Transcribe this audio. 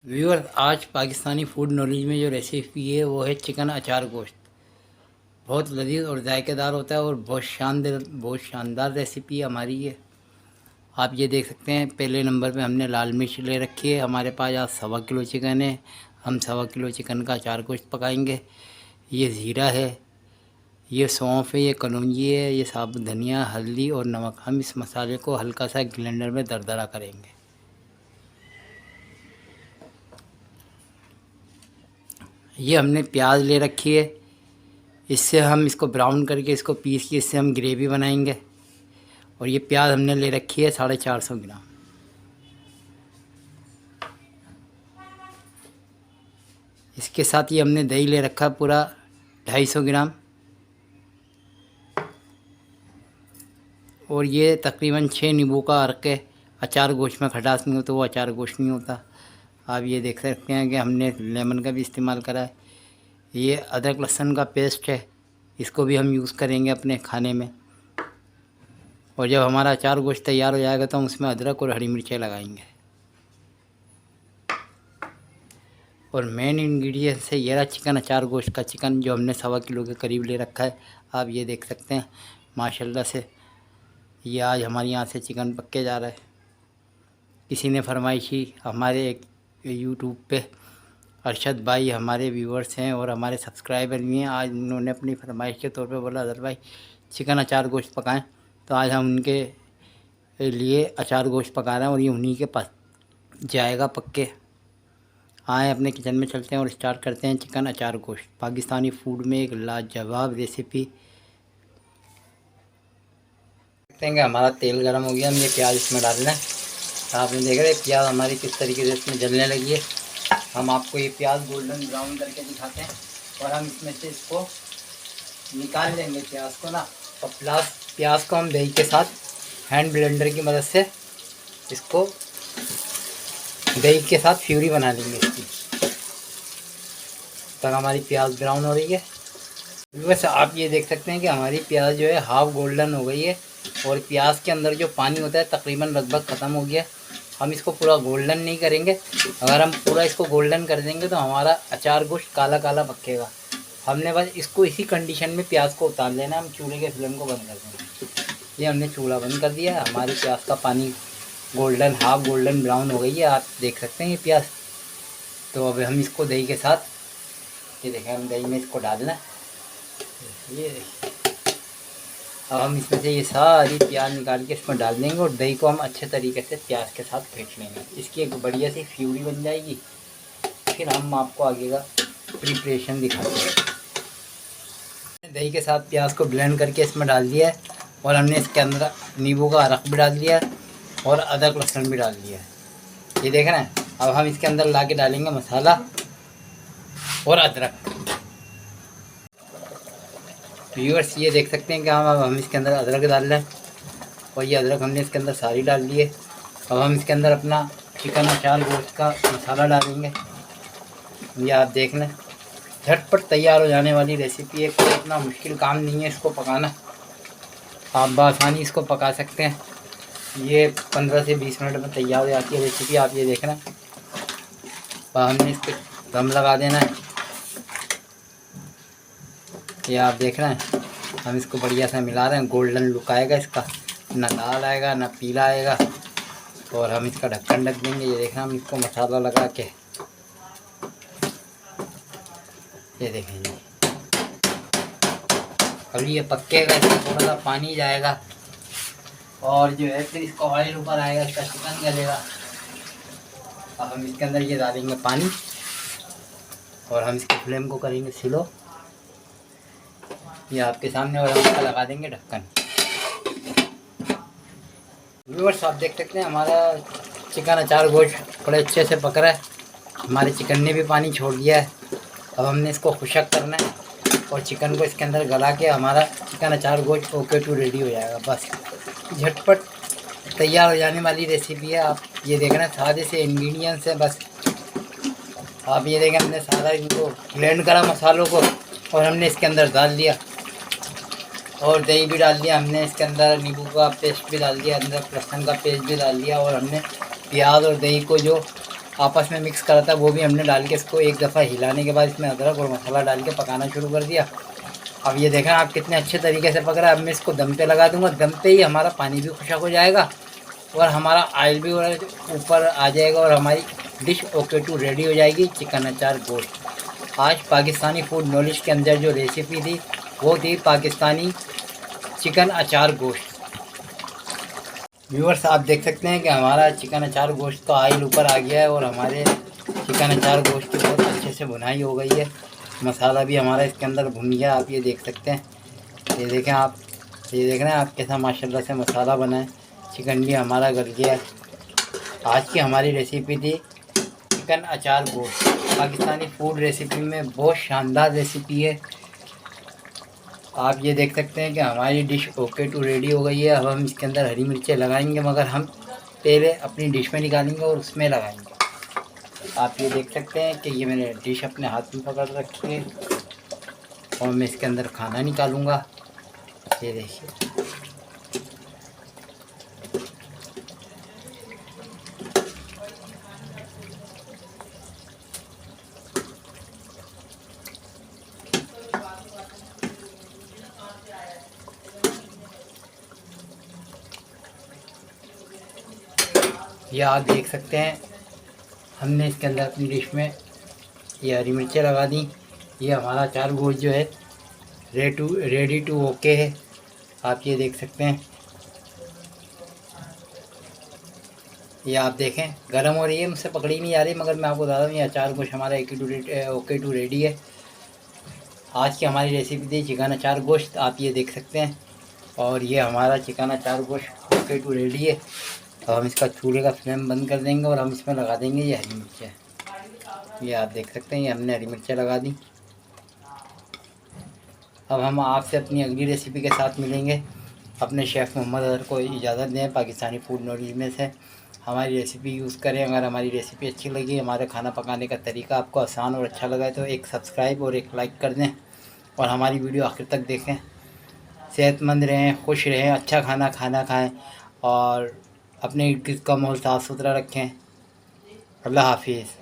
Viewer, आज Pakistani food knowledge में जो रेसिपी है वो है चिकन अचार गोश्त। बहुत लजीज और जायकेदार होता है और बहुत शानदार रेसिपी हमारी है। आप ये देख सकते हैं, पहले नंबर पे हमने लाल मिर्च ले रखी है। हमारे पास आज 1.25 किलो चिकन है। हम 1.25 किलो चिकन का अचार गोश्त पकाएंगे। ये ज़ीरा है, ये सौंफ है, ये कलौंजी है, ये साबुत धनिया, हल्दी और नमक। हम इस मसाले को हल्का सा ग्राइंडर में दरदरा करेंगे। ये हमने प्याज ले रखी है, इससे हम इसको ब्राउन करके इसको पीस के इससे हम ग्रेवी बनाएंगे। और ये प्याज हमने ले रखी है 450 ग्राम। इसके साथ ये हमने दही ले रखा पूरा 250 ग्राम। और ये तकरीबन 6 नींबू का अर्क है। अचार गोश्त में खटास नहीं हो तो वो अचार गोश्त नहीं होता। आप ये देख सकते हैं कि हमने लेमन का भी इस्तेमाल करा है। ये अदरक लहसुन का पेस्ट है, इसको भी हम यूज़ करेंगे अपने खाने में। और जब हमारा अचार गोश्त तैयार हो जाएगा तो हम उसमें अदरक और हरी मिर्चें लगाएंगे। और मेन इंग्रेडिएंट है ये रहा चिकन अचार गोश्त का चिकन, जो हमने 1.25 किलो के करीब ले रखा है। आप ये देख सकते हैं माशाल्लाह से ये आज हमारे यहाँ से चिकन पक के जा रहा है। किसी ने फरमाइश की, हमारे एक यूट्यूब पे अरशद भाई हमारे व्यूवर्स हैं और हमारे सब्सक्राइबर भी हैं। आज उन्होंने अपनी फरमाइश के तौर पे बोला अदर भाई चिकन अचार गोश्त पकाएं, तो आज हम उनके लिए अचार गोश्त पका रहे हैं और ये उन्हीं के पास जाएगा पक के। आए अपने किचन में चलते हैं और स्टार्ट करते हैं चिकन अचार गोश्त। पाकिस्तानी फूड में एक लाजवाब रेसिपी। देखते हैं कि हमारा तेल गर्म हो गया, हम ये प्याज इसमें डाल लें। आपने देख रहे प्याज हमारी किस तरीके से इसमें जलने लगी है। हम आपको ये प्याज गोल्डन ब्राउन करके दिखाते हैं और हम इसमें से इसको निकाल लेंगे प्याज को ना। और प्याज को हम दही के साथ हैंड ब्लेंडर की मदद से इसको दही के साथ प्यूरी बना लेंगे इसकी, तक हमारी प्याज ब्राउन हो रही है। वैसे आप ये देख सकते हैं कि हमारी प्याज जो है हाफ गोल्डन हो गई है और प्याज के अंदर जो पानी होता है तकरीबन लगभग ख़त्म हो गया। हम इसको पूरा गोल्डन नहीं करेंगे, अगर हम पूरा इसको गोल्डन कर देंगे तो हमारा अचार गोश्त काला काला पकेगा। हमने बस इसको इसी कंडीशन में प्याज को उतार लेना। हम चूल्हे के फ्लेम को बंद कर देंगे। ये हमने चूल्हा बंद कर दिया। हमारी प्याज का पानी गोल्डन हाफ गोल्डन ब्राउन हो गई है, आप देख सकते हैं ये प्याज। तो अब हम इसको दही के साथ, ये देखें हम दही में इसको डालना, ये अब हम इसमें से ये सारी प्याज निकाल के इसमें डाल देंगे और दही को हम अच्छे तरीके से प्याज के साथ फेंट लेंगे। इसकी एक बढ़िया सी प्यूरी बन जाएगी। फिर हम आपको आगे का प्रिपरेशन दिखाते हैं। दही के साथ प्याज को ब्लेंड करके इसमें डाल दिया है और हमने इसके अंदर नींबू का अरक भी डाल दिया है और अदरक लहसुन भी डाल दिया है। ये देख रहे हैं। अब हम इसके अंदर ला के डालेंगे मसाला और अदरक। व्यूअर्स ये देख सकते हैं कि हम इसके अंदर अदरक डाल रहे हैं और ये अदरक हमने इसके अंदर सारी डाल दी है। अब हम इसके अंदर अपना चिकन अचार गोश्त का मसाला डालेंगे। ये आप देख लें, झटपट तैयार हो जाने वाली रेसिपी है। कोई इतना मुश्किल काम नहीं है इसको पकाना, आप बआसानी इसको पका सकते हैं। ये 15 से 20 मिनट में तैयार हो जाती है रेसिपी। आप ये देख रहे हैं। अब हमने इस पर दम लगा देना है। ये आप देख रहे हैं, हम इसको बढ़िया से मिला रहे हैं। गोल्डन लुक आएगा इसका, ना लाल आएगा ना पीला आएगा। और हम इसका ढक्कन ढक देंगे। ये देख रहे हैं हम इसको मसाला लगा के, ये देखेंगे अभी ये पकेगा, इसमें थोड़ा सा पानी जाएगा और जो है फिर इसका ऑयल ऊपर आएगा, इसका चिकन गलेगा। अब हम इसके अंदर ये डालेंगे पानी और हम इसके फ्लेम को करेंगे स्लो। ये आपके सामने और हम इसका लगा देंगे ढक्कन। व्यूअर्स आप देख सकते हैं हमारा चिकन अचार गोश्त बड़े अच्छे से पक रहा है। हमारे चिकन ने भी पानी छोड़ दिया है। अब हमने इसको खुशक करना है और चिकन को इसके अंदर गला के हमारा चिकन अचार गोश्त ओके टू रेडी हो जाएगा। बस झटपट तैयार हो जाने वाली रेसिपी है। आप ये देख रहे हैं सादे से इंग्रेडिएंट्स हैं बस। आप ये देखें हमने सारा इनको ब्लेंड करा मसालों को और हमने इसके अंदर डाल दिया और दही भी डाल दिया हमने इसके अंदर, नींबू का पेस्ट भी डाल दिया, अंदर लहसुन का पेस्ट भी डाल दिया और हमने प्याज और दही को जो आपस में मिक्स करा था वो भी हमने डाल के इसको एक दफ़ा हिलाने के बाद इसमें अदरक और मसाला डाल के पकाना शुरू कर दिया। अब ये देखें आप कितने अच्छे तरीके से पक रहा है। अब मैं इसको दम पे लगा दूंगा, दम पे ही हमारा पानी भी खुशक हो जाएगा और हमारा ऑयल भी ऊपर आ जाएगा और हमारी डिश ओके टू रेडी हो जाएगी। चिकन अचार गोश्त। आज पाकिस्तानी फूड नॉलेज के अंदर जो रेसिपी थी वो थी पाकिस्तानी चिकन अचार गोश्त। व्यूअर्स आप देख सकते हैं कि हमारा चिकन अचार गोश्त का ऑयल ऊपर आ गया है और हमारे चिकन अचार गोश्त की बहुत अच्छे से भुनाई हो गई है। मसाला भी हमारा इसके अंदर भुन गया, आप ये देख सकते हैं। ये देखें आप, ये देख रहे हैं आप कैसा माशाल्लाह से मसाला बना है। चिकन भी हमारा गल गया है। आज की हमारी रेसिपी थी चिकन अचार गोश्त। पाकिस्तानी फूड रेसिपी में बहुत शानदार रेसिपी है। आप ये देख सकते हैं कि हमारी डिश ओके टू रेडी हो गई है। अब हम इसके अंदर हरी मिर्चें लगाएंगे, मगर हम पहले अपनी डिश में निकालेंगे और उसमें लगाएंगे। आप ये देख सकते हैं कि ये मैंने डिश अपने हाथ में पकड़ रखी है और मैं इसके अंदर खाना निकालूंगा। ये देखिए, ये आप देख सकते हैं हमने इसके अंदर अपनी डिश में ये हरी मिर्चें लगा दी। ये हमारा अचार गोश्त जो है रेडी टू ओके है। आप ये देख सकते हैं, ये आप देखें गरम हो रही है, मुझसे पकड़ी नहीं जा रही, मगर मैं आपको बता रहा हूँ ये अचार गोश्त हमारा ओके टू रेडी है। आज की हमारी रेसिपी थी चिकन अचार गोश्त, आप ये देख सकते हैं। और ये हमारा चिकन अचार गोश्त ओके टू रेडी है। अब हम इसका चूल्हे का फ्लेम बंद कर देंगे और हम इसमें लगा देंगे ये हरी मिर्चें। ये आप देख सकते हैं, ये हमने हरी मिर्चें लगा दी। अब हम आपसे अपनी अगली रेसिपी के साथ मिलेंगे। अपने शेफ़ मोहम्मद अज़हर को इजाज़त दें। पाकिस्तानी फूड नॉलेज में से हमारी रेसिपी यूज़ करें। अगर हमारी रेसिपी अच्छी लगी, हमारे खाना पकाने का तरीका आपको आसान और अच्छा लगा है तो एक सब्सक्राइब और एक लाइक कर दें और हमारी वीडियो आखिर तक देखें। सेहतमंद रहें, खुश रहें, अच्छा खाना खाएं और अपने इर्द गिर्द का माहौल साफ़ सुथरा रखें। अल्लाह हाफिज़।